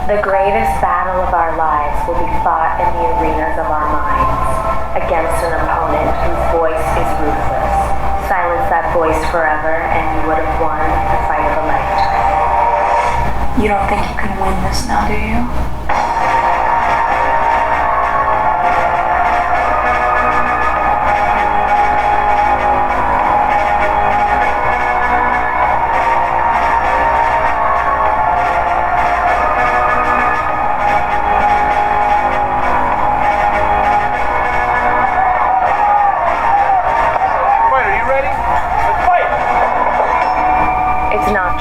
The greatest battle of our lives will be fought in the arenas of our minds, against an opponent whose voice is ruthless. Silence that voice forever, and you would have won the fight of a lifetime. You don't think you can win this now, do you?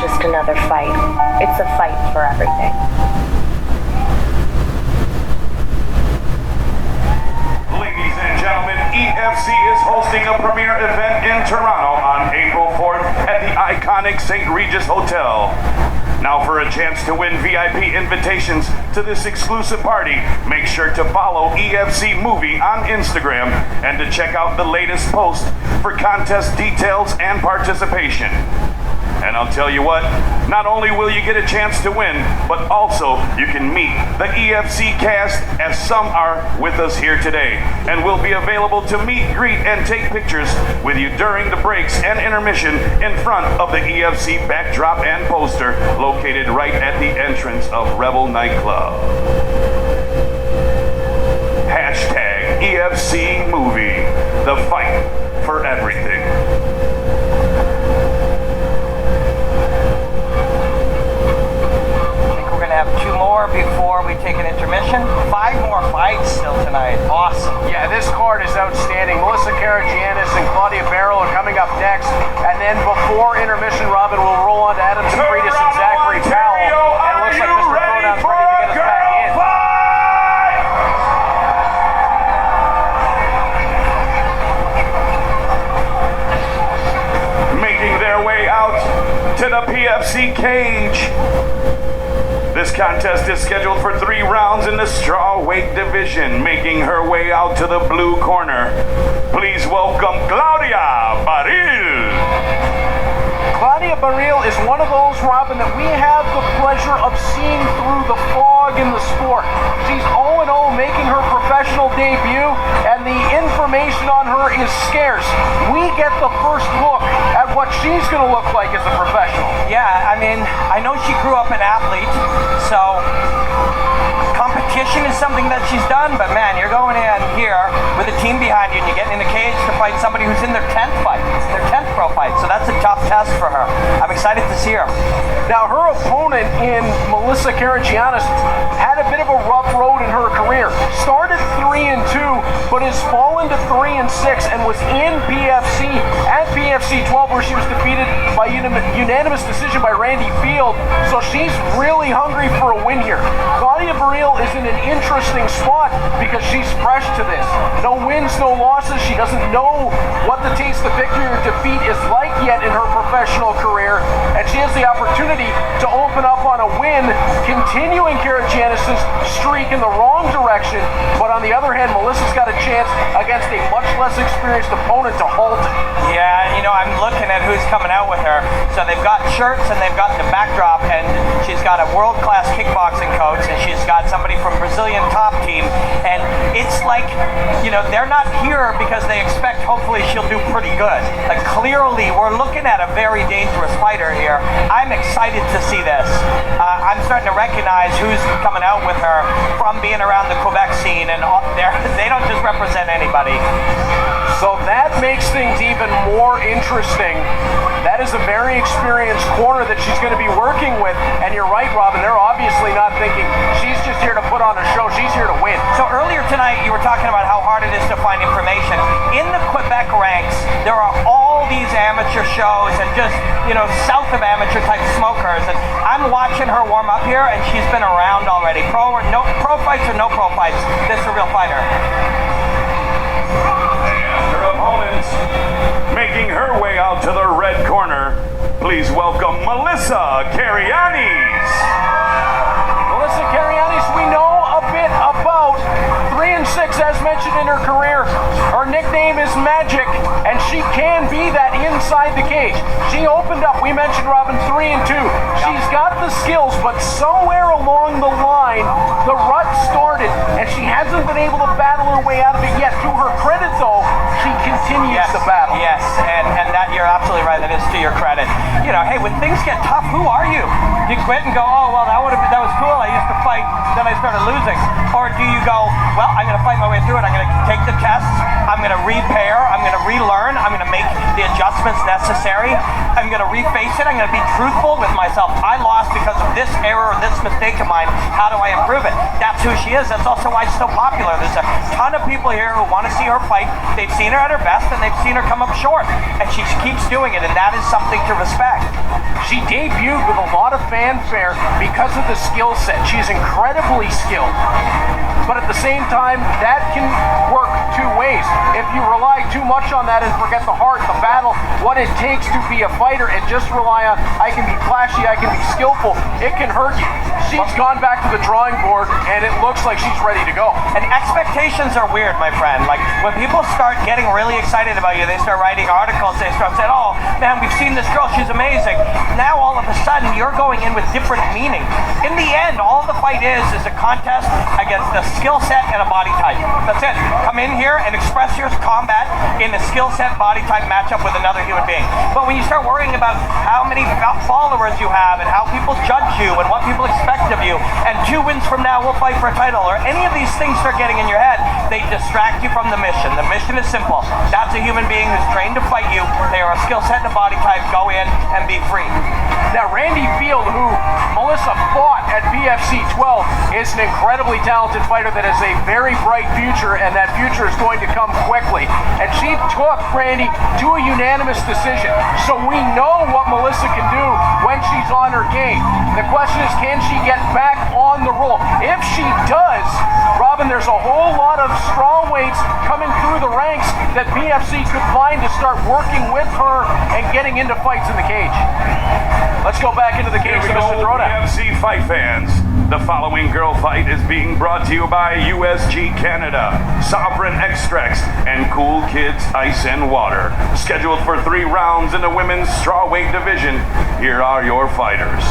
Just another fight. It's a fight for everything. Ladies and gentlemen, EFC is hosting a premier event in Toronto on April 4th at the iconic St. Regis Hotel. Now for a chance to win VIP invitations to this exclusive party, make sure to follow EFC Movie on Instagram and to check out the latest post for contest details and participation. And I'll tell you what, not only will you get a chance to win, but also you can meet the EFC cast, as some are with us here today, and will be available to meet, greet, and take pictures with you during the breaks and intermission in front of the EFC backdrop and poster located right at the entrance of Rebel Nightclub. Hashtag EFC Movie, the fight for everything. Have 2 more before we take an intermission. 5 more fights still tonight. Awesome. Yeah, this card is outstanding. Melissa Karagianis and Claudia Baril are coming up next. And then before intermission, Robin will roll on to Adam Safridis and Zachary Powell. And it looks like Mr. Pronoun's ready to get us back in. Making their way out to the PFC cage. This contest is scheduled for 3 rounds in the strawweight division. Making her way out to the blue corner, please welcome Claudia Baril. Claudia Baril is one of those, Robin, that we have the pleasure of seeing through the fog in the sport. She's 0-0 making her professional debut, and the information on her is scarce. We get the first look at what she's going to look like as a professional. Yeah, I mean, I know she grew up an athlete, so competition is something that she's done, but man, you're going in here with a team behind you and you're getting in the cage to fight somebody who's in their 10th fight, their 10th pro fight, so that's a tough test for her. I'm excited to see her. Now, her opponent in Melissa Karagianis had a bit of a rough road in her career. Started 3-2, but has fallen to 3-6 and was in PFC at PFC 12, where she was defeated by unanimous decision by Randy Field. So she's really hungry for a win here. Claudia Baril is in an interesting spot because she's fresh to this. No wins, no losses. She doesn't know what the taste of victory or defeat is like yet in her professional career, and she has the opportunity to open up on a win, continuing Karagianis' streak in the wrong direction. But on the other hand, Melissa's got a chance against a much less experienced opponent to halt it. Yeah, you know, I'm looking at who's coming out with her. So they've got shirts and they've got the backdrop, and she's got a world-class kickboxing coach, and she's got somebody from Brazilian top team. And it's like, you know, they're not here because they expect hopefully she'll do pretty good. Like, clearly we're looking at a very dangerous fighter here. I'm excited to see this. I'm starting to recognize who's coming out with her from being around the Quebec scene, and they don't just represent anybody. So that makes things even more interesting. That is a very experienced corner that she's going to be working with. And you're right, Robin, they're obviously not thinking she's just here to put on a show. She's here to win. So earlier tonight, you were talking about how hard it is to find information. In the Quebec ranks, there are all these amateur shows and just, you know, south of amateur type smokers. And I'm watching her warm up here, and she's been around already. Pro fights or no pro fights, this is a real fighter. Making her way out to the red corner, please welcome Melissa Karagianis. Melissa Karagianis, we know a bit about 3-6, as mentioned in her career. Her nickname is Magic, and she can be that inside the cage. She opened up, we mentioned Robin, 3-2. She's got the skills, but somewhere along the line, and she hasn't been able to battle her way out of it yet. To her credit, though, she continues to battle. Yes, and that you're absolutely right. That is to your credit. You know, hey, when things get tough, who are you? Do you quit and go, oh well, that was cool. I used to fight, then I started losing. Or do you go, well, I'm going to fight my way through it. I'm going to take the tests. I'm going to repair. I'm going to relearn. I'm going to make the adjustments necessary. I'm going to reface it. I'm going to be truthful with myself. I lost because of this error or this mistake of mine. How do I improve it? That's who she is. That's also why she's so popular. There's a ton of people here who want to see her fight. They've seen her at her best, and they've seen her come up short. And she keeps doing it, and that is something to respect. She debuted with a lot of fanfare because of the skill set. She's incredibly skilled. But at the same time, that can work two ways. If you rely too much on that and forget the heart, the battle, what it takes to be a fighter, and just rely on, I can be flashy, I can be skillful, it can hurt you. She's gone back to the drawing board, and it looks like she's ready to go. And expectations are weird, my friend. Like, when people start getting really excited about you, they start writing articles, they start saying, oh, man, we've seen this girl, she's amazing. Now, all of a sudden, you're going in with different meaning. In the end, all the fight is a contest against a skill set and a body type. That's it. Come in here and express your combat in a skill set body type matchup with another human being. But when you start worrying about how many followers you have and how people judge you and what people expect of you, and 2 wins from now we'll fight for a title, or any of these things start getting in your head, they distract you from the mission. The mission is simple. That's a human being who's trained to fight you. They are a skill set and a body type. Go in and be free. Now, Randy Field, who Melissa fought at PFC 12, is an incredibly talented fighter that has a very bright future, and that future is going to come quickly. And she took Randy to a unanimous decision. So we know what Melissa can do when she's on her game. The question is, can she get back on the roll? If she does, Robin, there's a whole lot of strong weights coming through the ranks that PFC could find to start working with her and getting into fights in the cage. Let's go back into the cage with Mr. Throwdown. PFC fight fans. The following girl fight is being brought to you by USG Canada, Sovereign Extracts, and Cool Kids Ice and Water. Scheduled for 3 rounds in the women's strawweight division, here are your fighters.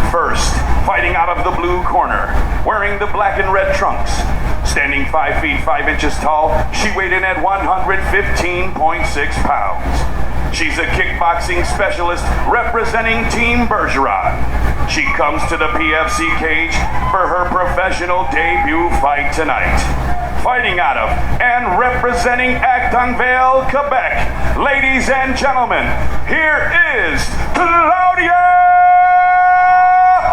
First, fighting out of the blue corner, wearing the black and red trunks. Standing 5 feet 5 inches tall, she weighed in at 115.6 pounds. She's a kickboxing specialist representing Team Bergeron. She comes to the PFC cage for her professional debut fight tonight. Fighting out of and representing Étranglement, Quebec, ladies and gentlemen, here is Claudia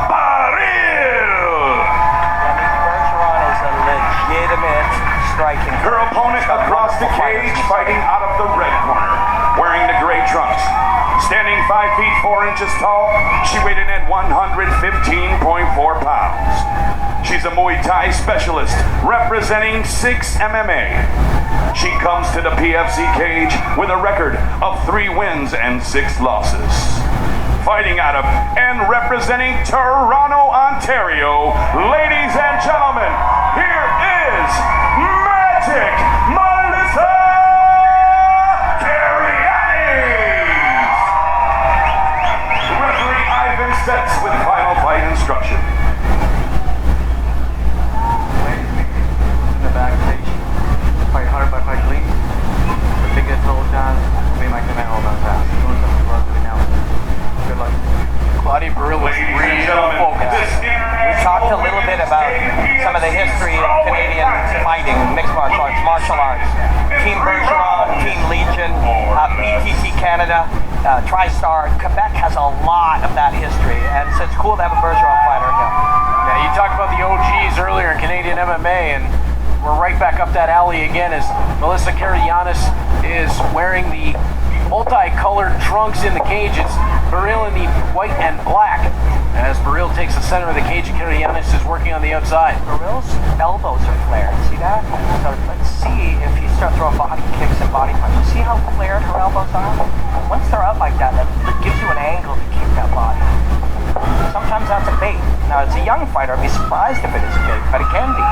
Baril. Bergeron is a legitimate striking. Her opponent across the cage, fighting out of the red corner, wearing the gray trunks. Standing 5 feet 4 inches tall, she weighed in at 115.4 pounds. She's a Muay Thai specialist representing 6 MMA. She comes to the PFC cage with a record of 3 wins and 6 losses. Fighting out of and representing Toronto, Ontario, ladies and gentlemen, here is Magic Melissa Karagianis. Referee Ivan sets with final fight instruction. In the backstage, fight hard by fight clean. The biggest hold down, we might come and hold on fast. Good luck. Claudia Baril was really focused. We talked a little bit about some of the history of Canadian fighting, mixed martial arts. Team Bergeron, Team Legion, BTT Canada, TriStar. Quebec has a lot of that history, and so it's cool to have a Bergeron fighter here. Yeah, you talked about the OGs earlier in Canadian MMA, and we're right back up that alley again as Melissa Karagianis is wearing the multicolored trunks in the cage. It's Baril in the white and black. As Baril takes the center of the cage, Karagianis is working on the outside. Baril's elbows are flared. See that? So let's see if you start throwing body kicks and body punches. See how flared her elbows are? Once they're up like that, that gives you an angle to kick that body. Sometimes that's a bait. Now, as a young fighter, I'd be surprised if it is a bait, but it can be.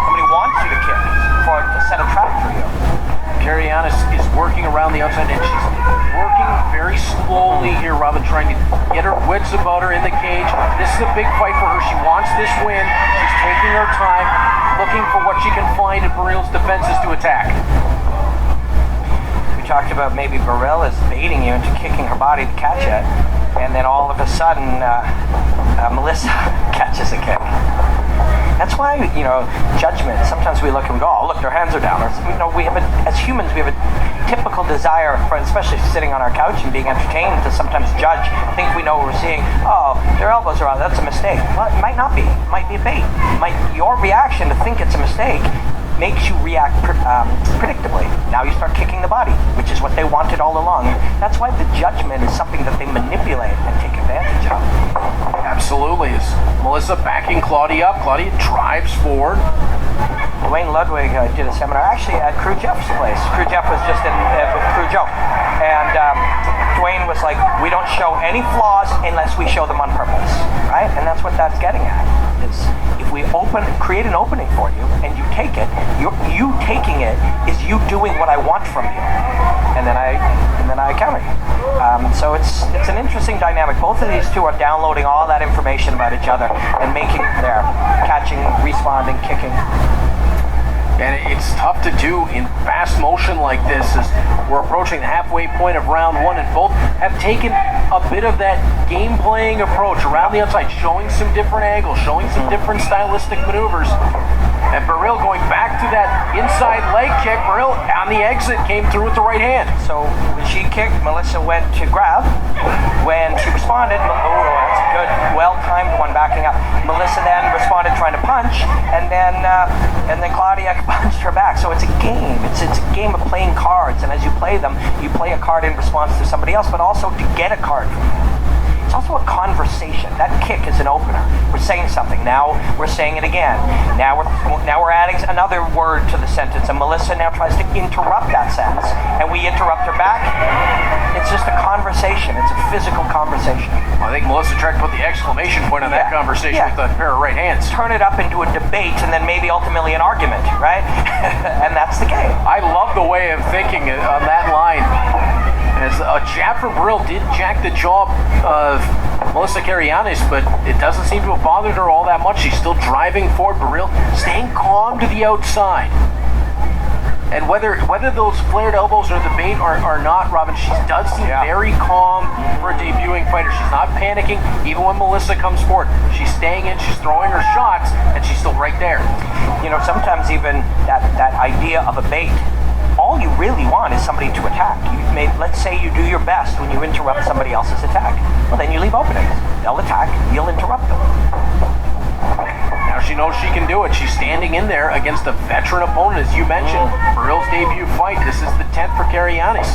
Somebody wants you to kick for to set a trap for you. Karagianis is working around the outside, and she's working very slowly here, Robin, trying to get her wits about her in the cage. This is a big fight for her. She wants this win. She's taking her time, looking for what Baril's defense is to attack. We talked about maybe Baril is baiting you into kicking her body to catch it, and then all of a sudden Melissa catches a kick. That's why, judgment, sometimes we look and we go, oh, look, their hands are down. Or, we have as humans, we have a typical desire, for, especially sitting on our couch and being entertained, to sometimes judge, think we know what we're seeing. Oh, their elbows are out, that's a mistake. Well, it might not be. It might be a bait. Your reaction to think it's a mistake makes you react predictably. Now you start kicking the body, which is what they wanted all along. That's why the judgment is something that they manipulate and take advantage of. Absolutely. Is Melissa backing Claudia up? Claudia drives forward. Dwayne Ludwig did a seminar actually at Crew Jeff's place. Crew Jeff was just in with Crew Joe. And Dwayne was like, we don't show any flaws unless we show them on purpose, right? And that's what that's getting at. Is if we create an opening for you and you take it, you taking it is you doing what I want from you. And then I counter you. So it's an interesting dynamic. Both of these two are downloading all that information about each other and making their catching, responding, kicking. And it's tough to do in fast motion like this as we're approaching the halfway point of round one, and both have taken a bit of that game-playing approach around the outside, showing some different angles, showing some different stylistic maneuvers. And Baril going back to that inside leg kick. Baril on the exit came through with the right hand. So when she kicked, Melissa went to grab. When she responded, that's a good, well-timed one backing up. Melissa then responded trying to punch, and then Claudia punched her back. So it's a game. It's a game of playing cards, and as you play them, you play a card in response to somebody else, but also to get a card from them. It's also a conversation. That kick is an opener. We're saying something. Now we're saying it again. Now we're adding another word to the sentence, and Melissa now tries to interrupt that sentence, and we interrupt her back. It's just a conversation. It's a physical conversation. I think Melissa tried to put the exclamation point on that conversation with a pair of right hands. Turn it up into a debate, and then maybe ultimately an argument, right? And that's the game. I love the way of thinking on that line. As a jab from Baril did jack the jaw of Melissa Karagianis, but it doesn't seem to have bothered her all that much. She's still driving forward. Baril staying calm to the outside. And whether those flared elbows are the bait or not, Robin, she does seem very calm for a debuting fighter. She's not panicking, even when Melissa comes forward. She's staying in, she's throwing her shots, and she's still right there. Sometimes even that idea of a bait, all you really want is somebody to attack. Let's say you do your best when you interrupt somebody else's attack. Well, then you leave openings. They'll attack, you'll interrupt them. Now she knows she can do it. She's standing in there against a veteran opponent, as you mentioned. Baril's debut fight. This is the 10th for Karagianis.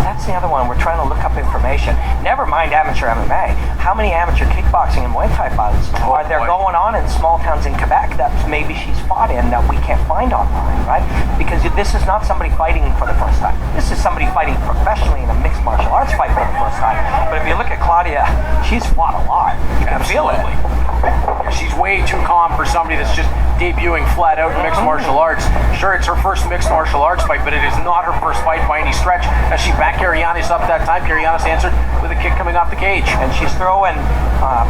That's the other one. We're trying to look up information. Never mind amateur MMA. How many amateur kickboxing and Muay Thai fights are there going on in small towns in Quebec that maybe she's fought in that we can't find online, right? Because this is not somebody fighting for the first time. This is somebody fighting professionally in a mixed martial arts fight for the first time. But if you look at Claudia, she's fought a lot. You can feel it. Yeah, she's way too calm for somebody that's just debuting flat out in mixed martial arts. Sure, it's her first mixed martial arts fight, but it is not her first fight by any stretch. As she backed Karagianis up that time, Karagianis answered with a kick coming off the cage. And she's throwing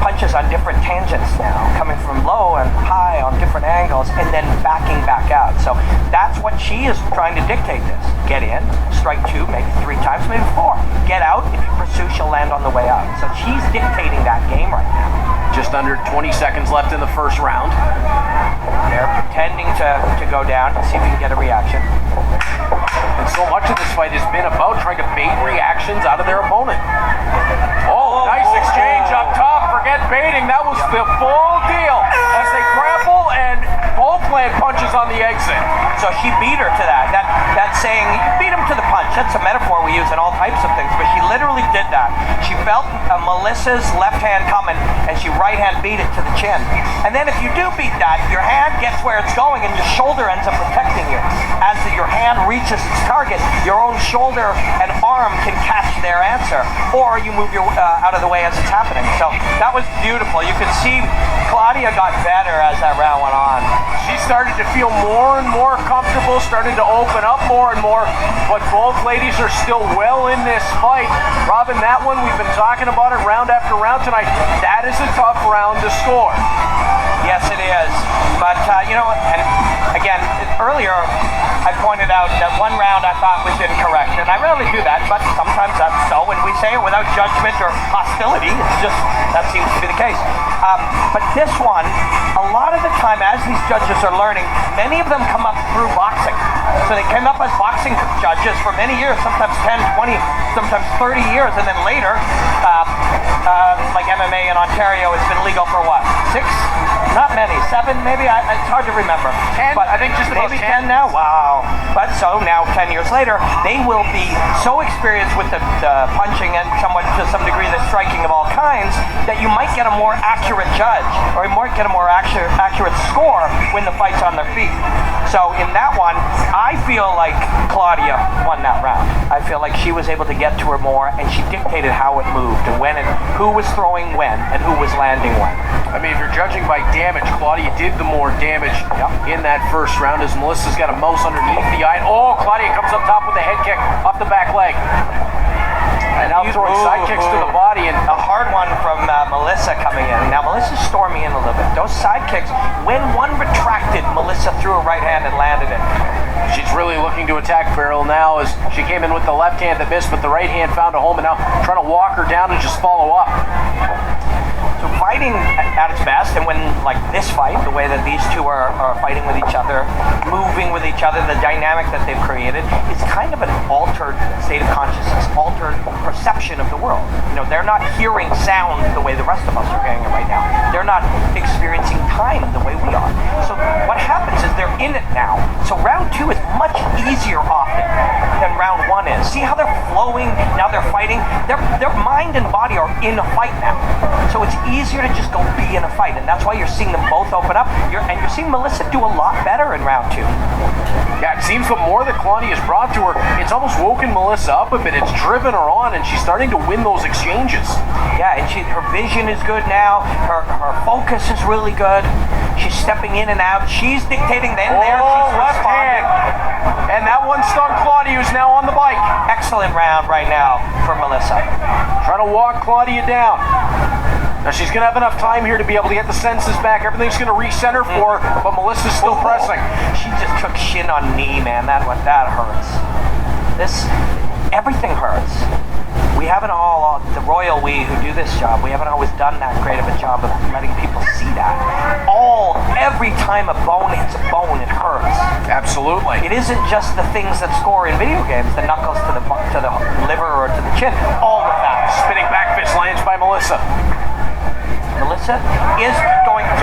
punches on different tangents now, coming from low and high on different angles, and then backing back out. So that's what she is trying to dictate this. Get in, strike 2, maybe 3 times, maybe 4. Get out, if you pursue, she'll land on the way out. So she's dictating that game right now. Just under 20 seconds left in the first round. They're pretending to go down to see if we can get a reaction. And so much of this fight has been about trying to bait reactions out of their opponent. Oh, nice exchange up top. Forget baiting. That was the full deal as they grapple and both land punches on the exit. So she beat her to that. That's saying, you beat him to the punch. That's a metaphor we use in all types of things, but she literally did that. She felt Melissa's left hand coming, and she right hand beat it to the chin. And then if you do beat that, your hand gets where it's going, and your shoulder ends up protecting you. As your hand reaches its target, your own shoulder and arm can catch their answer, or you move your out of the way as it's happening. So that was beautiful. You could see Claudia got better as that round went on. She started to feel more and more comfortable, started to open up more and more, but both ladies are still well in this fight. Robin, that one, we've been talking about it round after round tonight. That is a tough round to score. Yes, it is. But, and again, earlier, thought was incorrect. And I rarely do that, but sometimes that's so, and we say it without judgment or hostility. It's just, that seems to be the case. But this one, a lot of the time as these judges are learning, many of them come up through boxing. So they came up as boxing judges for many years, sometimes 10, 20, sometimes 30 years, and then later, like MMA in Ontario has been legal for what, 6? Not many, 7 maybe? It's hard to remember. 10, but I think just about maybe 10 now? Wow. But so now, 10 years later, they will be so experienced with the punching and somewhat to some degree the striking of all kinds that you might get a more accurate judge, or you might get a more accurate score when the fight's on their feet. So in that one, I feel like Claudia won that round. I feel like she was able to get to her more, and she dictated how it moved and when and who was throwing when and who was landing when. I mean, if you're judging by damage, Claudia did the more damage in that first round, as Melissa's got a mouse underneath the eye. Oh, Claudia comes up top with a head kick off the back leg. And now throwing side kicks to the body. And a hard one from Melissa coming in. Now, Melissa's storming in a little bit. Those side kicks, when one retracted, Melissa threw a right hand and landed it. She's really looking to attack Baril now, as she came in with the left hand that missed, but the right hand found a home, and now trying to walk her down and just follow up. So fighting at its best, and when like this fight, the way that these two are fighting with each other, moving with each other, the dynamic that they've created, is kind of an altered state of consciousness, altered perception of the world. You know, they're not hearing sound the way the rest of us are hearing it right now. They're not experiencing time the way we are. So what happens is they're in it now. So round 2 is much easier often than round 1 is. See how they're flowing, now they're fighting? Their mind and body are in a fight now. So it's easier to just go be in a fight, and that's why you're seeing them both open up. You're seeing Melissa do a lot better in round 2. Yeah, it seems the more that Claudia's brought to her, it's almost woken Melissa up a bit. It's driven her on, and she's starting to win those exchanges. Yeah, and her vision is good now. Her focus is really good. She's stepping in and out. She's dictating then there. She's left responding. hand. And that one stung Claudia, who's now on the bike. Excellent round right now for Melissa. Trying to walk Claudia down. Now she's going to have enough time here to be able to get the senses back. Everything's going to recenter for her, but Melissa's still pressing. She just took shin on knee, man. That hurts. Everything hurts. We haven't all, the royal we who do this job, we haven't always done that great of a job of letting people see that. Every time a bone hits a bone, it hurts. Absolutely. It isn't just the things that score in video games, the knuckles to the liver or to the chin. All of that. Spinning back fist lands by Melissa. Melissa is going to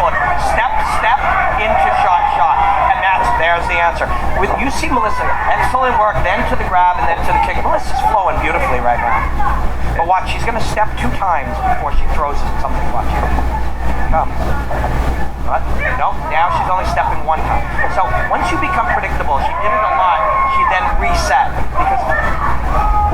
step into shot, and there's the answer. You see Melissa, excellent work, then to the grab and then to the kick. Melissa's flowing beautifully right now. But watch, she's going to step 2 times before she throws something. Watch. Come. What? No, now she's only stepping 1 time. So once you become predictable, she did it a lot, she then reset. Because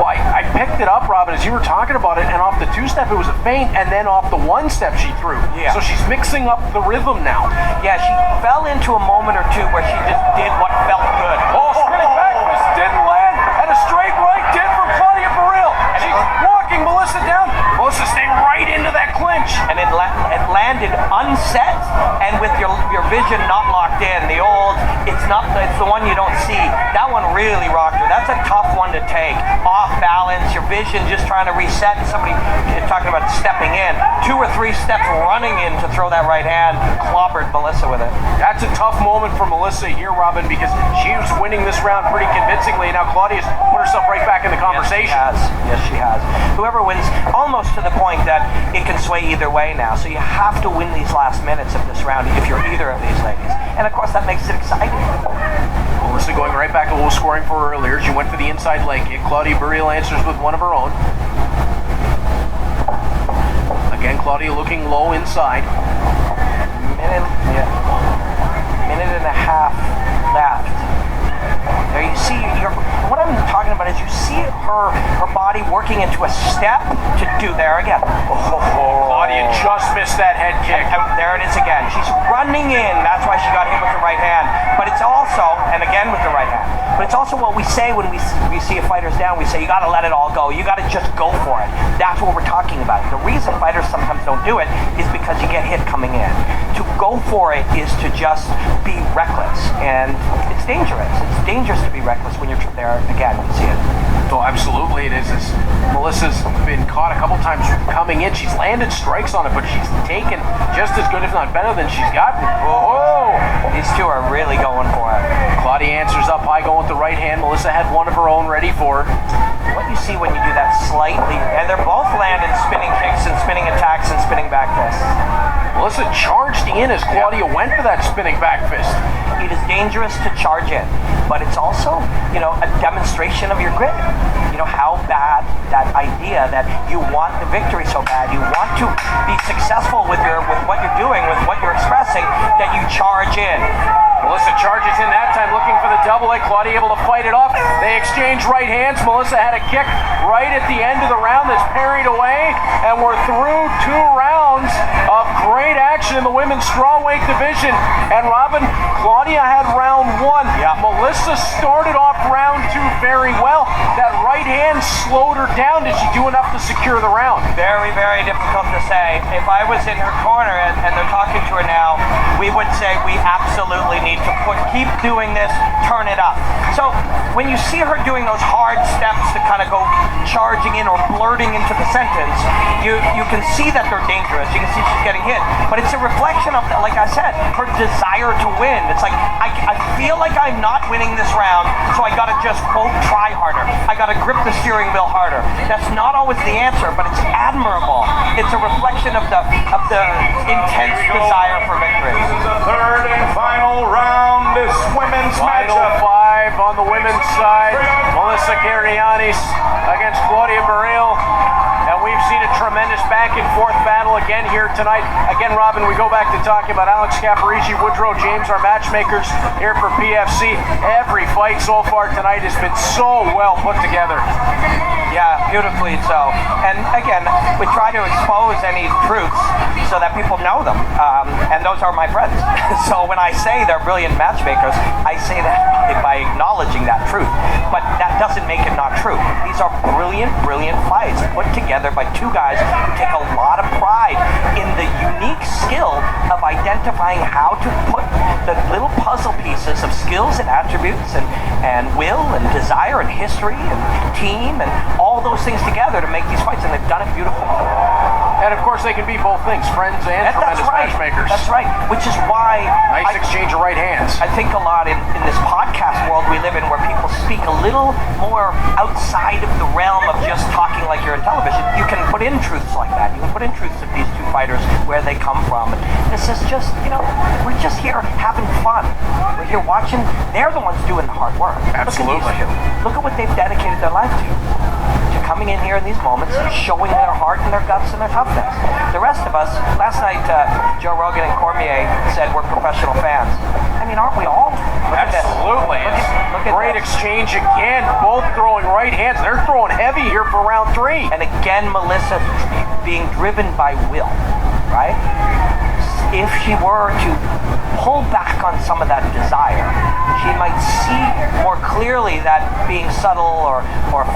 I picked it up, Robin, as you were talking about it, and off the 2-step it was a feint, and then off the 1-step she threw. Yeah. So she's mixing up the rhythm now. Yeah, she fell into a moment or two where she just did what felt good. Spinning back fist didn't land, and a straight right did for Claudia Baril. She's walking Melissa down. Melissa stayed right into that clinch. And it landed unset, and with your vision not locked in. It's the one you don't see. That one really rocked her. That's a tough one to take. Off balance, your vision just trying to reset, and somebody talking about stepping in. 2 or 3 steps running in to throw that right hand, clobbered Melissa with it. That's a tough moment for Melissa here, Robin, because she was winning this round pretty convincingly. Now Claudia's put herself right back in the conversation. Yes, she has. Whoever wins, almost to the point that it can sway either way now. So you have to win these last minutes of this round if you're either of these ladies. And of course that makes it exciting. Melissa going right back to low scoring for her earlier. She went for the inside leg kick. Claudia Baril answers with one of her own. Again, Claudia looking low inside. Minute and a half left. There you see, what I'm talking about is you see her body working into a step to do there again. Claudia just missed that head kick. And there it is again. She's running in. That's why she got hit with the right hand. But it's also, and again with the right hand, but it's also what we say when we see a fighter's down. We say, you got to let it all go. You got to just go for it. That's what we're talking about. The reason fighters sometimes don't do it is because you get hit coming in. To go for it is to just be reckless, and it's dangerous. It's dangerous to be reckless when you're there. Again, you see it. Oh, absolutely it is. Melissa's been caught a couple times coming in. She's landed strikes on it, but she's taken just as good, if not better, than she's gotten. Whoa! These two are really going for it. Claudia answers up high, going with the right hand. Melissa had one of her own ready for her. What you see when you do that slightly, and they're both landing spinning kicks and spinning attacks and spinning back fists. Melissa charged in as Claudia went for that spinning back fist. It is dangerous to charge in, but it's also, a demonstration of your grit. How bad that idea that you want the victory so bad, you want to be successful with what you're doing, with what you're expressing, that you charge in. Melissa charges in that time, looking for the double leg. Claudia able to fight it off. They exchange right hands. Melissa had a kick right at the end of the round that's parried away, and we're through 2 rounds of great action in the women's strawweight division. And Robin, Claudia had round 1. Yeah. Melissa started off round 2 very well. That right hand slowed her down. Did she do enough to secure the round? Very, very difficult to say. If I was in her corner and they're talking to her now, we would say we absolutely need to keep doing this, turn it up. So when you see her doing those hard steps to kind of go charging in or blurting into the sentence, you can see that they're dangerous. You can see she's getting hit. But it's a reflection of, like I said, her desire to win. It's like, I feel like I'm not winning this round, so I gotta just quote try harder. I gotta grip the steering wheel harder. That's not always the answer, but it's admirable. It's a reflection of the intense desire for victory. This is the third and final round. This women's Final matchup. 5 on the women's side. Melissa Karagianis against Claudia Baril. And we've seen a tremendous back and forth battle again here tonight. Again, Robin, we go back to talking about Alex Caparigi, Woodrow James, our matchmakers here for PFC. Every fight so far tonight has been so well put together. Yeah, beautifully so. And again, we try to expose any truths so that people know them. And those are my friends. So when I say they're brilliant matchmakers, I say that by acknowledging that truth. But that doesn't make it not true. These are brilliant, brilliant fights put together by 2 guys who take a lot of pride in the unique skill of identifying how to put the little puzzle pieces of skills and attributes and will and desire and history and team and all those things together to make these fights, and they've done it beautifully. And of course, they can be both things, friends and tremendous matchmakers. That's right. Which is why nice exchange of right hands. I think a lot in this podcast world we live in, where people speak a little more outside of the realm of just talking like you're on television. You can put in truths like that. You can put in truths of these 2 fighters, where they come from. And this is just, we're just here having fun. We're here watching. They're the ones doing the hard work. Absolutely. Look at what they've dedicated their life to coming in here in these moments, showing their heart and their guts and their toughness. The rest of us, last night, Joe Rogan and Cormier said we're professional fans. I mean, aren't we all? Absolutely. Look at great this. exchange again, both throwing right hands. They're throwing heavy here for round 3. And again, Melissa being driven by will, right? If she were to pull back on some of that desire, she might see more clearly that being subtle or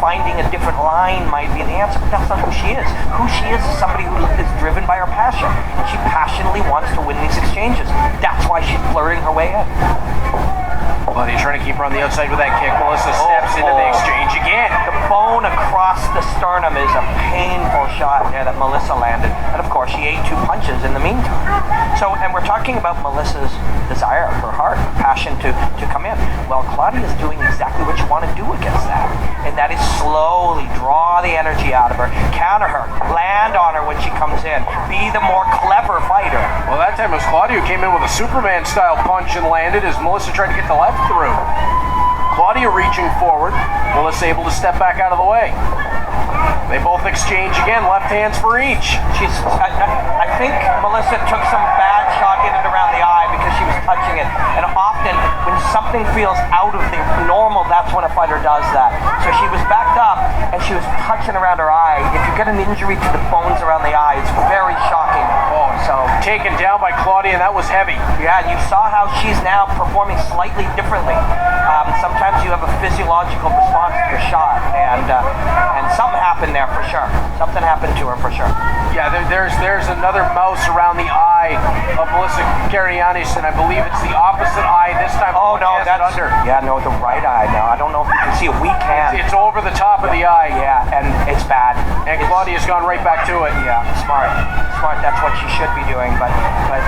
finding a different line might be the answer, but that's not who she is. Who she is somebody who is driven by her passion. She passionately wants to win these exchanges. That's why she's blurring her way in. Claudia trying to keep her on the outside with that kick. Melissa steps into the exchange again. The bone across the sternum is a painful shot there that Melissa landed. And of course, she ate 2 punches in the meantime. So, and we're talking about Melissa's desire, her heart, her passion to come in. Well, Claudia is doing exactly what you want to do against that. And that is slowly draw the energy out of her, counter her, land on her when she comes in, be the more clever fighter. Well, that time it was Claudia who came in with a Superman-style punch and landed as Melissa tried to get the left through. Claudia reaching forward, Melissa able to step back out of the way. They both exchange again, left hands for each. I think Melissa took some bad shot in and around the eye because she was touching it. And often when something feels out of the normal, that's when a fighter does that. So she was backed up and she was touching around her eye. If you get an injury to the bones around the eye, it's very shocking. So So taken down by Claudia, and that was heavy. yeah, you saw how she's now performing slightly differently. Sometimes you have a physiological response to your shot, and something happened there for sure. Something happened to her for sure. Yeah, there's another mouse around the eye of Melissa Karagianis, and I believe it's the opposite eye this time. Oh no, Chest that's under. Yeah, no, the right eye now. I don't know if you can see it. We can. It's over the top of the eye. Yeah, and it's bad. And Claudia's gone right back to it. Yeah, smart. That's what she should be doing. But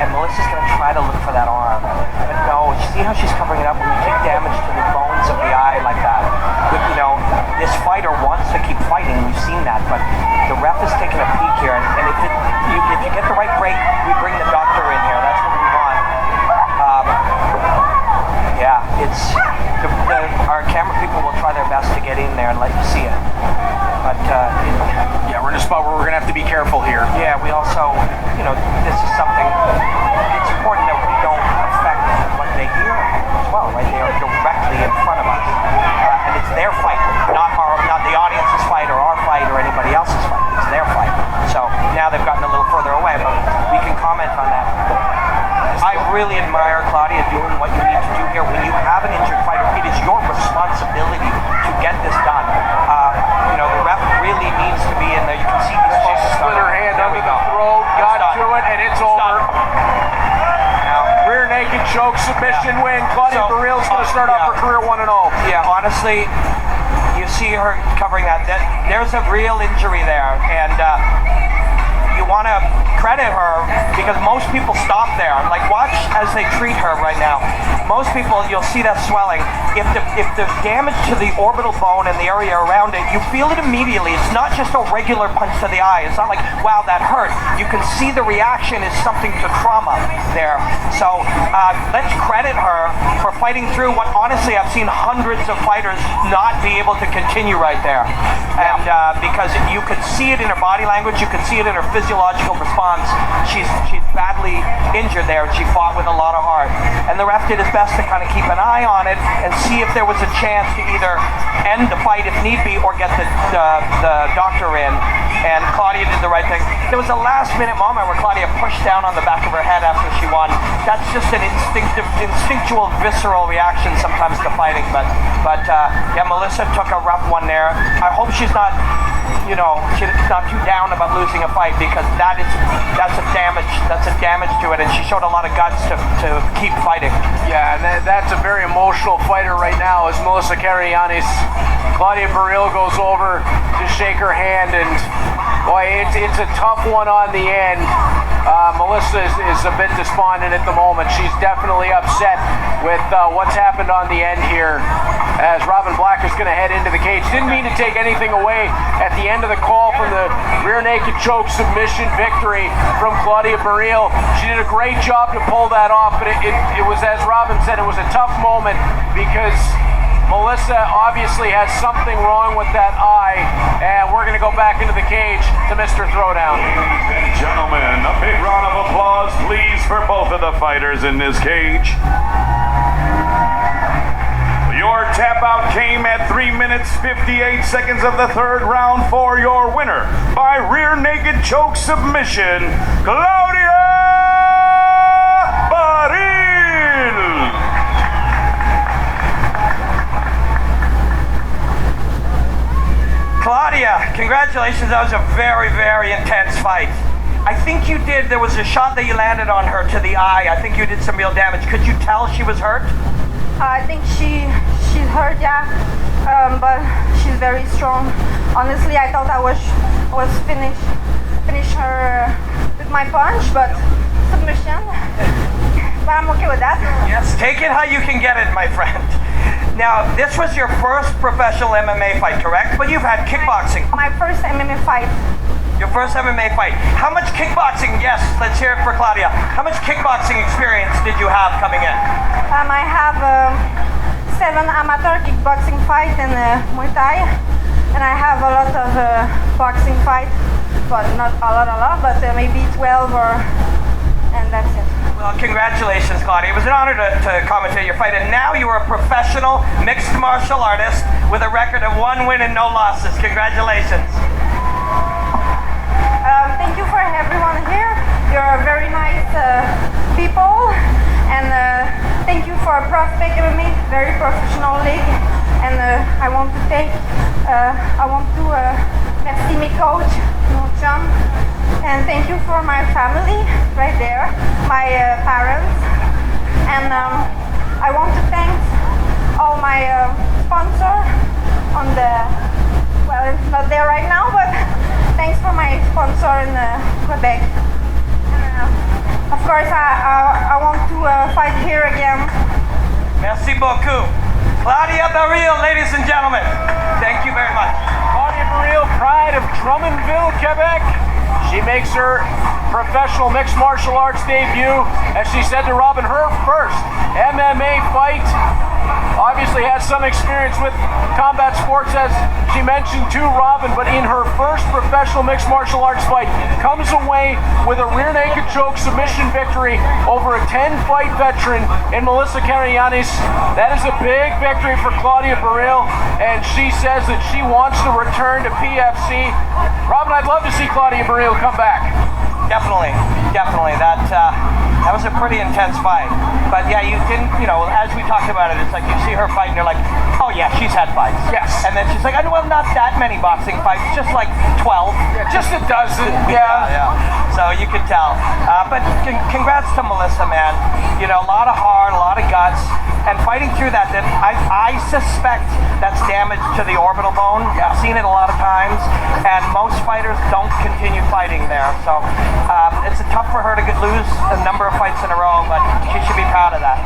and Melissa's gonna try to look for that arm. But no, see how she's covering it up when you take damage to the bones of the eye like that. You know, this fighter wants to keep fighting. We've seen that, but the ref is taking a peek here, and if you get the right break, we bring the doctor in here. That's what we want. Yeah, it's our camera people will try their best to get in there and let you see it. But Yeah, we're in a spot where we're gonna have to be careful here. yeah, we also, this is something. It's important that we don't affect what they hear as well, right? They are directly in front of us, and it's their fight, not the audience's fight or our fight or anybody else's fight. It's their fight. So now they've gotten a little further away, but we can comment on that. I really admire Claudia doing what you need to do here. When you have an injured fighter, it is your responsibility to get this done. The ref really needs to be in there. You can see he's supposed to Split her hand under the throat, got to it, and it's over. Now, Rear naked choke submission win. Claudia Baril's going to start off her career 1-0. yeah, honestly, you see her covering that. There's a real injury there, and you want to credit her because most people stop there. Like, watch as they treat her right now. Most people, you'll see that swelling. If the damage to the orbital bone and the area around it, you feel it immediately. It's not just a regular punch to the eye. It's not like, wow, that hurt. You can see the reaction is something to trauma there. So let's credit her for fighting through what, honestly, I've seen hundreds of fighters not be able to continue right there. And because you could see it in her body language, you could see it in her physiological response. She's badly injured there, and she fought with a lot of heart. And the ref did his best to kind of keep an eye on it and see if there was a chance to either end the fight if need be or get the doctor in. And Claudia did the right thing. There was a last-minute moment where Claudia pushed down on the back of her head after she won. That's just an instinctual, visceral reaction sometimes to fighting. But yeah, Melissa took a rough one there. I hope she's not, she's not too down about losing a fight, because that's a damage to it, and she showed a lot of guts to keep fighting. Yeah, and that's a very emotional fighter right now as Melissa Karagianis. Claudia Baril goes over to shake her hand, and boy, it's a tough one on the end. Melissa is a bit despondent at the moment. She's definitely upset with what's happened on the end here, as Robin Black is going to head into the cage. Didn't mean to take anything away at the end of the call from the rear naked choke submission victory from Claudia Baril. She did a great job to pull that off, but it was, as Robin said, it was a tough moment because Melissa obviously has something wrong with that eye, and we're going to go back into the cage to Mr. Throwdown. Ladies and gentlemen, a big round of applause, please, for both of the fighters in this cage. Your tap out came at 3 minutes 58 seconds of the third round for your winner by rear naked choke submission, Claudia Baril. Claudia, congratulations. That was a very, very intense fight. I think there was a shot that you landed on her to the eye. I think you did some real damage. Could you tell she was hurt? I think she's hurt, yeah, but she's very strong. Honestly, I thought I was finish her with my punch, but submission. But I'm okay with that. Yes, take it how you can get it, my friend. Now, this was your first professional MMA fight, correct? But you've had kickboxing. My first MMA fight. Your first MMA fight. How much kickboxing, yes, let's hear it for Claudia. How much kickboxing experience did you have coming in? I have 7 amateur kickboxing fights in Muay Thai, and I have a lot of boxing fights, but not a lot, but maybe 12 and that's it. Well, congratulations, Claudia. It was an honor to commentate your fight, and now you are a professional mixed martial artist with a record of 1 win and no losses. Congratulations. Thank you for everyone here. you're very nice people, and thank you for Prospect MMA, very professional league. And I want to merci mes coach, mon chum, and thank you for my family right there, my parents, and I want to thank all my sponsor on the, well, it's not there right now, but thanks for my sponsor in Quebec. And, of course, I want to fight here again. Merci beaucoup. Claudia Baril, ladies and gentlemen. Thank you very much. Claudia Baril, pride of Drummondville, Quebec. She makes her professional mixed martial arts debut, as she said to Robin, her first MMA fight. Obviously has some experience with combat sports, as she mentioned to Robin, but in her first professional mixed martial arts fight, comes away with a rear naked choke submission victory over a 10-fight veteran in Melissa Karagianis. That is a big victory for Claudia Baril, and she says that she wants to return to PFC. Robin, I'd love to see Claudia Baril come back. Definitely. That was a pretty intense fight. But yeah, you didn't, as we talked about it, it's like you see her fight and you're like, oh yeah, she's had fights. Yes. And then she's like, well, not that many boxing fights, just like 12. Yeah, just a dozen. Yeah. So you could tell. But congrats to Melissa, man. A lot of heart, a lot of guts. And fighting through that I suspect that's damage to the orbital bone. Yeah. I've seen it a lot of times, and most fighters don't continue fighting there. So it's tough for her to lose a number of fights in a row, but she should be proud of that.